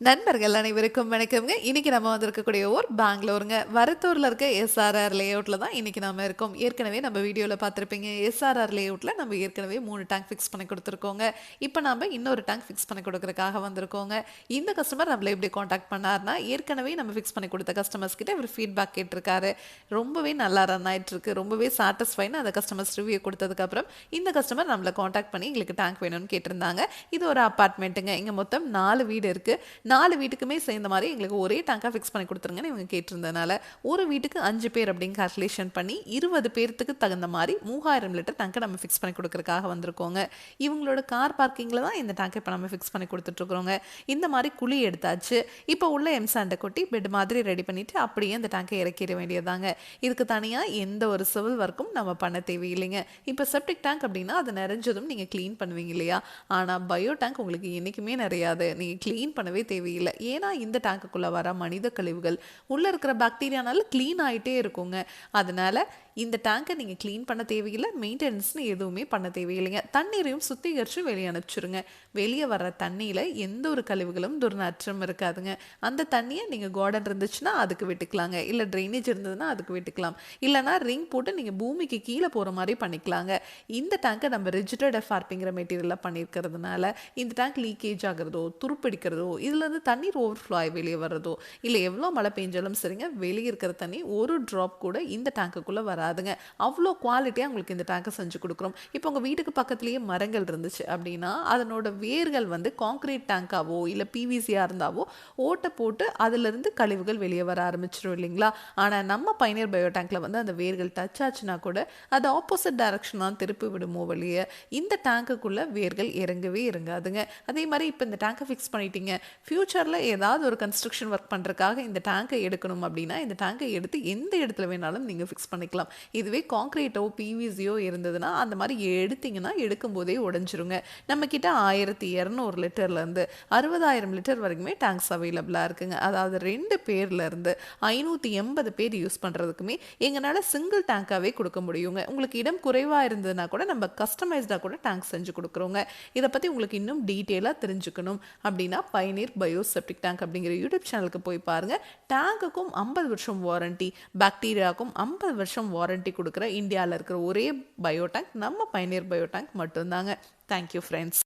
நண்பர்கள் அனைவருக்கும் வணக்கம்ங்க. இன்னைக்கு நம்ம வந்திருக்கக்கூடிய ஊர் பெங்களூருங்க. வரத்தூர்ல இருக்க எஸ்ஆர்ஆர் லேஅவுட்ல தான் இன்னைக்கு நாம இருக்கோம். ஏற்கனவே நம்ம வீடியோல பார்த்துருப்பீங்க. எஸ்ஆர்ஆர் லேஅவுட்ல நம்ம ஏற்கனவே 3 டேங்க் ஃபிக்ஸ் பண்ணி கொடுத்துருக்கோங்க. இப்போ நாம இன்னொரு டேங்க் ஃபிக்ஸ் பண்ணி கொடுக்கறதுக்காக வந்திருக்கோங்க. இந்த கஸ்டமர் நம்மள எப்படி காண்டாக்ட் பண்ணாருன்னா, ஏற்கனவே நம்ம ஃபிக்ஸ் பண்ணி கொடுத்த கஸ்டமர்ஸ் கிட்ட இவர் ஃபீட்பேக் கேட்டிருக்காரு. ரொம்பவே நல்லா ரன் ஆயிட்டு இருக்கு. ரொம்பவே சாட்டிஸ்ஃபைன்னு அந்த கஸ்டமர்ஸ் ரிவ்யூ கொடுத்ததுக்கப்புறம் இந்த கஸ்டமர் நம்மளை காண்டாக்ட் பண்ணி எங்களுக்கு டேங்க் வேணும்னு கேட்டிருந்தாங்க. இது ஒரு அப்பார்ட்மெண்ட்டுங்க. இங்கே மொத்தம் 4 வீடு இருக்கு. 4 வீட்டுக்குமே சேர்ந்த மாதிரி எங்களுக்கு ஒரே டேங்காக ஃபிக்ஸ் பண்ணி கொடுத்துருங்கன்னு இவங்க கேட்டிருந்தனால ஒரு வீட்டுக்கு 5 பேர் அப்படின்னு கால்குலேஷன் பண்ணி 20 பேர்த்துக்கு தகுந்த மாதிரி 3000 லிட்டர் டேங்கை நம்ம ஃபிக்ஸ் பண்ணி கொடுக்கறதுக்காக வந்திருக்கோங்க. இவங்களோட கார் பார்க்கிங்கில் தான் இந்த டேங்கை இப்போ நம்ம ஃபிக்ஸ் பண்ணி கொடுத்துட்ருக்குறோங்க. இந்த மாதிரி குழி எடுத்தாச்சு. இப்போ உள்ள எம்சாண்டை கொட்டி பெட் மாதிரி ரெடி பண்ணிவிட்டு அப்படியே அந்த டேங்கை இறக்கிட வேண்டியதாங்க. இதுக்கு தனியாக எந்த ஒரு சிவில் ஒர்க்கும் நம்ம பண்ண தேவையில்லைங்க. இப்போ செப்டிக் டேங்க் அப்படின்னா அது நிறைஞ்சதும் நீங்கள் க்ளீன் பண்ணுவீங்க இல்லையா? ஆனால் பயோ டேங்க் உங்களுக்கு என்றைக்குமே நிறையாது. நீங்கள் க்ளீன் பண்ணவே தேவையில்லை. ஏன்னா இந்த டேங்குக்குள்ளே வர மனித கழிவுகள் உள்ளே இருக்கிற பாக்டீரியானால க்ளீன் ஆகிட்டே இருக்குங்க. அதனால இந்த டேங்கை நீங்கள் க்ளீன் பண்ண தேவையில்லை. மெயின்டெனன்ஸ்னு எதுவுமே பண்ண தேவையில்லைங்க. தண்ணீரையும் சுத்திகரித்து வெளியே அனுப்பிச்சிருங்க. வெளியே வர்ற தண்ணியில் எந்த ஒரு கழிவுகளும் துர்நாற்றம் இருக்காதுங்க. அந்த தண்ணியை நீங்கள் கார்டன் இருந்துச்சுன்னா அதுக்கு விட்டுக்கலாங்க. இல்லை ட்ரைனேஜ் இருந்ததுன்னா அதுக்கு விட்டுக்கலாம். இல்லைனா ரிங் போட்டு நீங்கள் பூமிக்கு கீழே போகிற மாதிரி பண்ணிக்கலாங்க. இந்த டேங்கை நம்ம ரிஜிட்டட் எஃப்ஆர்பிங்கிற மெட்டீரியலில் பண்ணியிருக்கிறதுனால இந்த டேங்க் லீக்கேஜ் ஆகிறதோ துருப்பிடிக்கிறதோ இதுலேருந்து தண்ணீர் ஓவர்ஃப்ளோ ஆகி வெளியே வர்றதோ இல்லை எவ்வளோ மழை பெஞ்சாலும் சரிங்க, வெளியே இருக்கிற தண்ணி ஒரு ட்ராப் கூட இந்த டேங்குக்குள்ளே வராதுங்க. அவ்வளோ குவாலிட்டியாக உங்களுக்கு இந்த டேங்கை செஞ்சு கொடுக்குறோம். இப்போ உங்கள் வீட்டுக்கு பக்கத்துலேயே மரங்கள் இருந்துச்சு அப்படின்னா அதனோட வேர்கள் கான்க்ரீட் டேங்காவோ இல்லை பிவிசியாக இருந்தாவோ ஓட்டை போட்டு அதிலிருந்து கழிவுகள் வெளியே வர ஆரம்பிச்சிடும் இல்லைங்களா? ஆனால் நம்ம பைனியர் பயோ டேங்கில் அந்த வேர்கள் டச் ஆச்சுன்னா கூட அது ஆப்போசிட் டைரக்ஷன் தான் திருப்பி விடுமோ வெளியே இந்த டேங்குக்குள்ளே வேர்கள் இறங்கவே இறங்காதுங்க. அதே மாதிரி இப்போ இந்த டேங்கை ஃபிக்ஸ் பண்ணிட்டீங்க. ஃப்யூச்சரில் ஏதாவது ஒரு கன்ஸ்ட்ரக்ஷன் ஒர்க் பண்ணுறதுக்காக இந்த டேங்கை எடுக்கணும் அப்படின்னா இந்த டேங்கை எடுத்து எந்த இடத்துல வேணாலும் நீங்கள் ஃபிக்ஸ் பண்ணிக்கலாம். இதுவே கான்க்ரீட்டோ பிவிசியோ இருந்ததுன்னா அந்த மாதிரி எடுத்திங்கன்னா எடுக்கும்போதே உடஞ்சிருங்க. நம்மக்கிட்ட 1200 லிட்டர்லேருந்து 60,000 லிட்டர் வரைக்குமே டேங்க்ஸ் அவைலபிளாக இருக்குங்க. அதாவது 2 பேர்லேருந்து 580 பேர் யூஸ் பண்ணுறதுக்குமே எங்களால் சிங்கிள் டேங்காகவே கொடுக்க முடியுங்க. உங்களுக்கு இடம் குறைவாக இருந்ததுன்னா கூட நம்ம கஸ்டமைஸ்டாக கூட டேங்க் செஞ்சு கொடுக்குறோங்க. இதை பற்றி உங்களுக்கு இன்னும் டீட்டெயிலாக தெரிஞ்சுக்கணும் அப்படின்னா பைனியர் பயோ செப்டிக் டேங்க் அப்படிங்கிற யூடியூப் சேனலுக்கு போய் பாருங்கள். டேங்குக்கும் 50 வருஷம் வாரண்டி, பாக்டீரியாவுக்கும் 50 வருஷம் வாரண்டி கொடுக்குற இந்தியாவில் இருக்கிற ஒரே பயோ டேங்க் நம்ம பைனியர் பயோ டேங்க் மட்டும்தாங்க. Thank you friends.